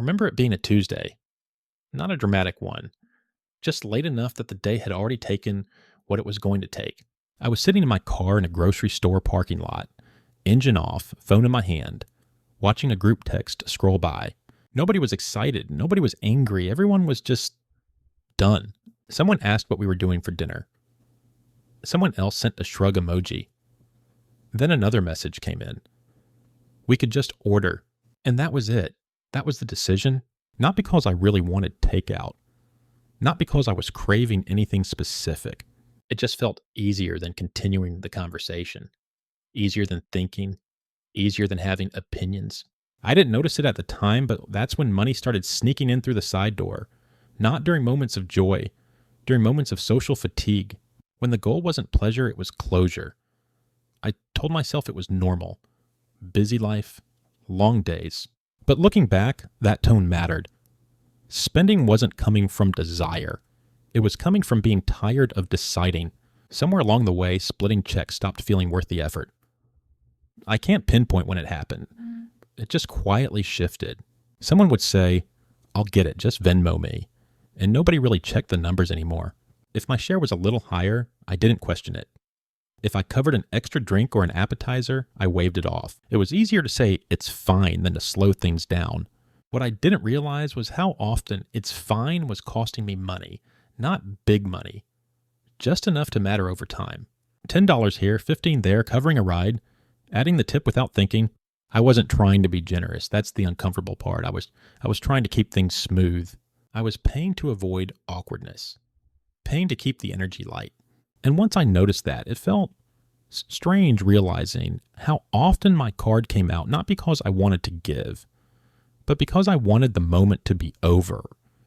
remember it being a Tuesday, not a dramatic one, just late enough that the day had already taken what it was going to take. I was sitting in my car in a grocery store parking lot, engine off, phone in my hand, watching a group text scroll by. Nobody was excited. Nobody was angry. Everyone was just done. Someone asked what we were doing for dinner. Someone else sent a shrug emoji. Then another message came in. We could just order. And that was it. That was the decision. Not because I really wanted takeout. Not because I was craving anything specific. It just felt easier than continuing the conversation. Easier than thinking. Easier than having opinions. I didn't notice it at the time, but that's when money started sneaking in through the side door. Not during moments of joy. During moments of social fatigue. When the goal wasn't pleasure, it was closure. I told myself it was normal. Busy life. Long days. But looking back, that tone mattered. Spending wasn't coming from desire. It was coming from being tired of deciding. Somewhere along the way, splitting checks stopped feeling worth the effort. I can't pinpoint when it happened. It just quietly shifted. Someone would say, I'll get it, just Venmo me. And nobody really checked the numbers anymore. If my share was a little higher, I didn't question it. If I covered an extra drink or an appetizer, I waved it off. It was easier to say it's fine than to slow things down. What I didn't realize was how often it's fine was costing me money, not big money, just enough to matter over time. $10 here, $15 there, covering a ride, adding the tip without thinking. I wasn't trying to be generous. That's the uncomfortable part. I was trying to keep things smooth. I was paying to avoid awkwardness, paying to keep the energy light. And once I noticed that, it felt strange realizing how often my card came out, not because I wanted to give, but because I wanted the moment to be over.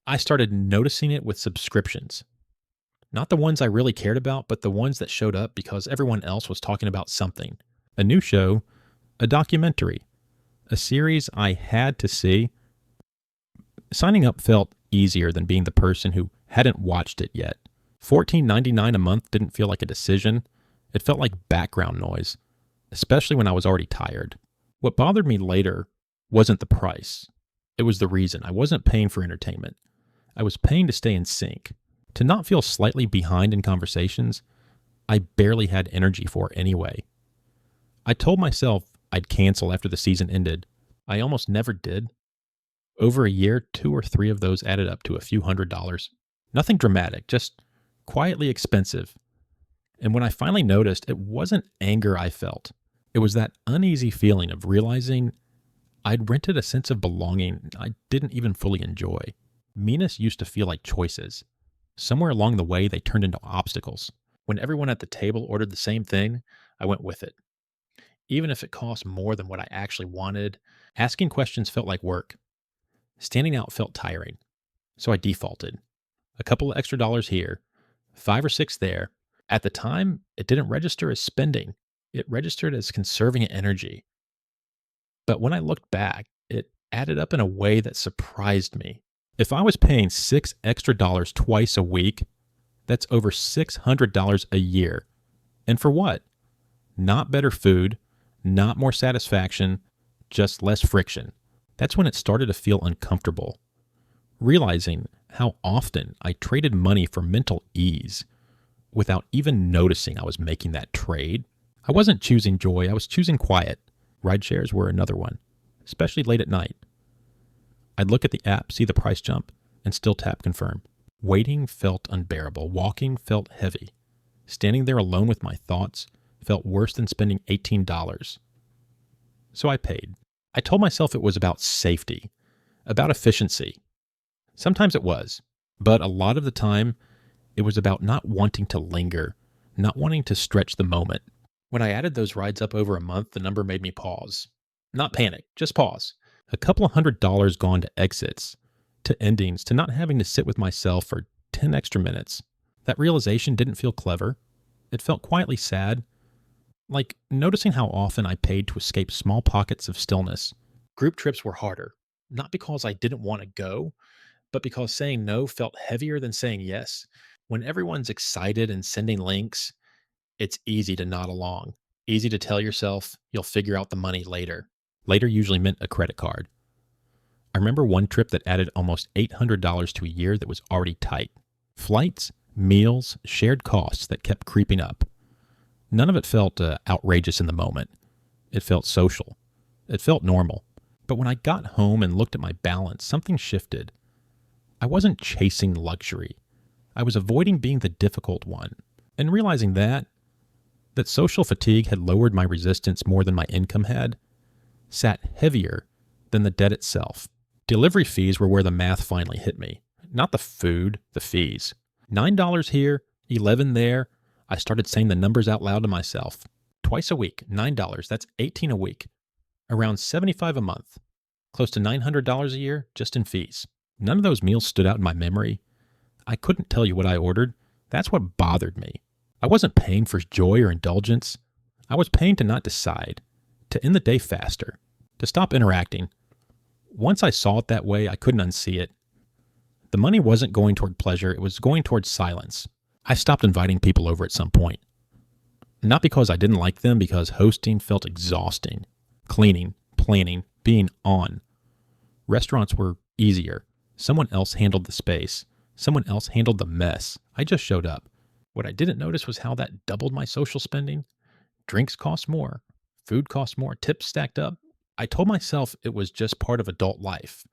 I started noticing it with subscriptions. Not the ones I really cared about, but the ones that showed up because everyone else was talking about something. A new show, a documentary, a series I had to see. Signing up felt easier than being the person who hadn't watched it yet. $14.99 a month didn't feel like a decision. It felt like background noise, especially when I was already tired. What bothered me later wasn't the price. It was the reason. I wasn't paying for entertainment. I was paying to stay in sync. To not feel slightly behind in conversations I barely had energy for anyway. I told myself I'd cancel after the season ended. I almost never did. Over a year, 2 or 3 of those added up to a few $100s. Nothing dramatic, just quietly expensive. And when I finally noticed, it wasn't anger I felt. It was that uneasy feeling of realizing I'd rented a sense of belonging I didn't even fully enjoy. Meanness used to feel like choices. Somewhere along the way, they turned into obstacles. When everyone at the table ordered the same thing, I went with it. Even if it cost more than what I actually wanted, asking questions felt like work. Standing out felt tiring. So I defaulted. A couple of extra dollars here, 5 or 6 there. At the time, it didn't register as spending. It registered as conserving energy. But when I looked back, it added up in a way that surprised me. If I was paying $6 extra twice a week, that's over $600 a year. And for what? Not better food, not more satisfaction, just less friction. That's when it started to feel uncomfortable. Realizing how often I traded money for mental ease without even noticing I was making that trade. I wasn't choosing joy, I was choosing quiet. Rideshares were another one, especially late at night. I'd look at the app, see the price jump, and still tap confirm. Waiting felt unbearable. Walking felt heavy. Standing there alone with my thoughts felt worse than spending $18. So I paid. I told myself it was about safety, about efficiency. Sometimes it was, but a lot of the time, it was about not wanting to linger, not wanting to stretch the moment. When I added those rides up over a month, the number made me pause. Not panic, just pause. A couple of $100 gone to exits, to endings, to not having to sit with myself for 10 extra minutes. That realization didn't feel clever. It felt quietly sad, like noticing how often I paid to escape small pockets of stillness. Group trips were harder, not because I didn't want to go, but because saying no felt heavier than saying yes. When everyone's excited and sending links, it's easy to nod along, easy to tell yourself you'll figure out the money later. Later usually meant a credit card. I remember one trip that added almost $800 to a year that was already tight. Flights, meals, shared costs that kept creeping up. None of it felt outrageous in the moment. It felt social. It felt normal. But when I got home and looked at my balance, something shifted. I wasn't chasing luxury. I was avoiding being the difficult one. And realizing that social fatigue had lowered my resistance more than my income had, sat heavier than the debt itself. Delivery fees were where the math finally hit me. Not the food, the fees. $9 here, $11 there. I started saying the numbers out loud to myself. Twice a week, $9, that's $18 a week. Around $75 a month. Close to $900 a year just in fees. None of those meals stood out in my memory. I couldn't tell you what I ordered. That's what bothered me. I wasn't paying for joy or indulgence. I was paying to not decide, to end the day faster, to stop interacting. Once I saw it that way, I couldn't unsee it. The money wasn't going toward pleasure, it was going toward silence. I stopped inviting people over at some point. Not because I didn't like them, because hosting felt exhausting. Cleaning, planning, being on. Restaurants were easier. Someone else handled the space. Someone else handled the mess. I just showed up. What I didn't notice was how that doubled my social spending. Drinks cost more. Food cost more. Tips stacked up. I told myself it was just part of adult life.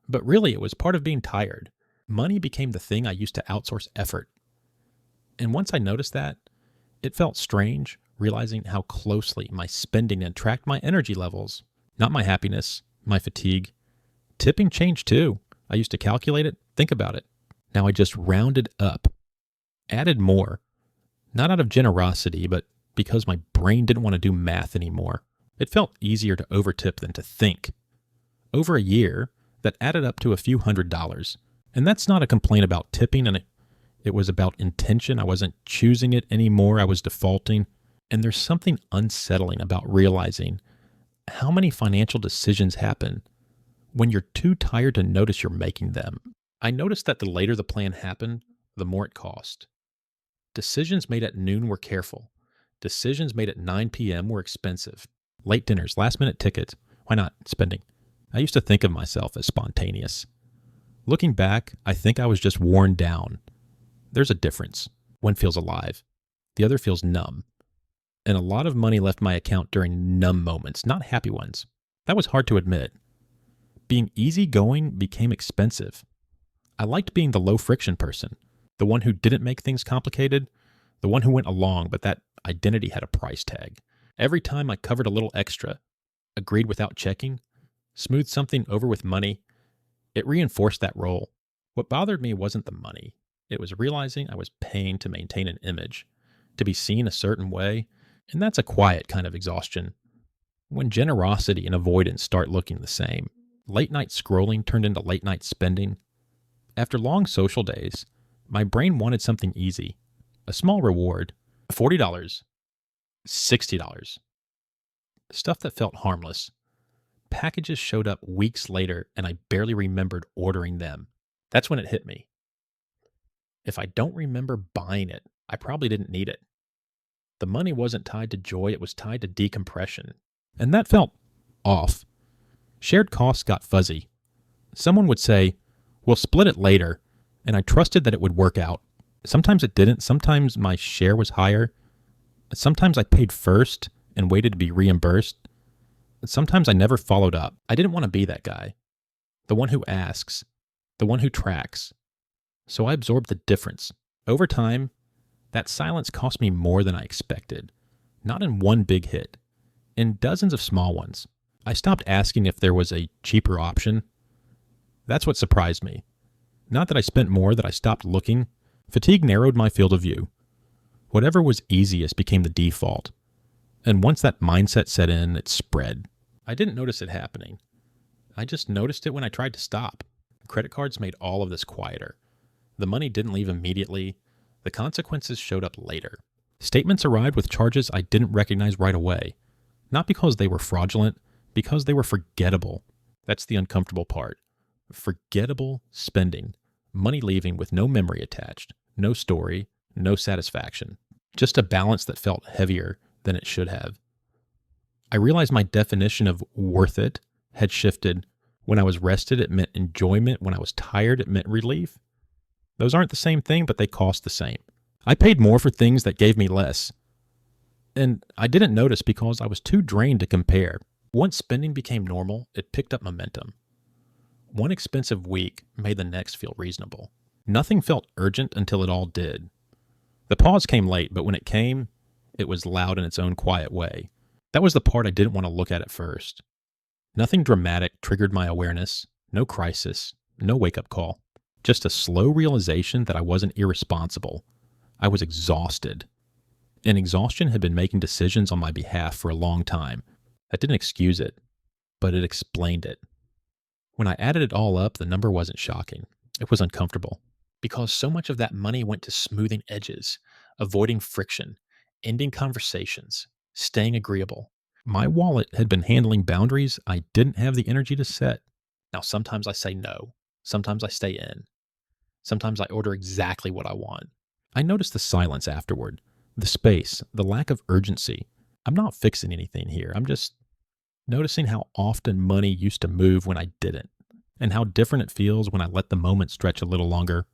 But really, it was part of being tired. Money became the thing I used to outsource effort. And once I noticed that, it felt strange, realizing how closely my spending had tracked my energy levels, not my happiness, my fatigue. Tipping changed too. I used to calculate it, think about it. Now I just rounded up, added more, not out of generosity, but because my brain didn't want to do math anymore. It felt easier to overtip than to think. Over a year, that added up to a few $100s. And that's not a complaint about tipping, and it was about intention. I wasn't choosing it anymore. I was defaulting. And there's something unsettling about realizing how many financial decisions happen when you're too tired to notice you're making them. I noticed that the later the plan happened, the more it cost. Decisions made at noon were careful. Decisions made at 9 p.m. were expensive. Late dinners, last-minute tickets. Why not spending? I used to think of myself as spontaneous. Looking back, I think I was just worn down. There's a difference. One feels alive. The other feels numb. And a lot of money left my account during numb moments, not happy ones. That was hard to admit. Being easygoing became expensive. I liked being the low-friction person, the one who didn't make things complicated, the one who went along, but that identity had a price tag. Every time I covered a little extra, agreed without checking, smoothed something over with money, it reinforced that role. What bothered me wasn't the money. It was realizing I was paying to maintain an image, to be seen a certain way, and that's a quiet kind of exhaustion. When generosity and avoidance start looking the same, late night scrolling turned into late night spending. After long social days, my brain wanted something easy, a small reward, $40, $60, stuff that felt harmless. Packages showed up weeks later, and I barely remembered ordering them. That's when it hit me. If I don't remember buying it, I probably didn't need it. The money wasn't tied to joy, it was tied to decompression. And that felt off. Shared costs got fuzzy. Someone would say, "We'll split it later," and I trusted that it would work out. Sometimes it didn't. Sometimes my share was higher. Sometimes I paid first and waited to be reimbursed. Sometimes I never followed up. I didn't want to be that guy. The one who asks. The one who tracks. So I absorbed the difference. Over time, that silence cost me more than I expected. Not in one big hit. In dozens of small ones. I stopped asking if there was a cheaper option. That's what surprised me. Not that I spent more, that I stopped looking. Fatigue narrowed my field of view. Whatever was easiest became the default. And once that mindset set in, it spread. I didn't notice it happening. I just noticed it when I tried to stop. Credit cards made all of this quieter. The money didn't leave immediately. The consequences showed up later. Statements arrived with charges I didn't recognize right away. Not because they were fraudulent, because they were forgettable. That's the uncomfortable part. Forgettable spending. Money leaving with no memory attached, no story, no satisfaction. Just a balance that felt heavier than it should have. I realized my definition of worth it had shifted. When I was rested, it meant enjoyment. When I was tired, it meant relief. Those aren't the same thing, but they cost the same. I paid more for things that gave me less. And I didn't notice because I was too drained to compare. Once spending became normal, it picked up momentum. One expensive week made the next feel reasonable. Nothing felt urgent until it all did. The pause came late, but when it came, it was loud in its own quiet way. That was the part I didn't want to look at first. Nothing dramatic triggered my awareness, no crisis, no wake-up call. Just a slow realization that I wasn't irresponsible. I was exhausted. And exhaustion had been making decisions on my behalf for a long time. That didn't excuse it, but it explained it. When I added it all up, the number wasn't shocking. It was uncomfortable. Because so much of that money went to smoothing edges, avoiding friction, ending conversations, staying agreeable. My wallet had been handling boundaries I didn't have the energy to set. Now, sometimes I say no. Sometimes I stay in. Sometimes I order exactly what I want. I notice the silence afterward, the space, the lack of urgency. I'm not fixing anything here. I'm just noticing how often money used to move when I didn't, and how different it feels when I let the moment stretch a little longer.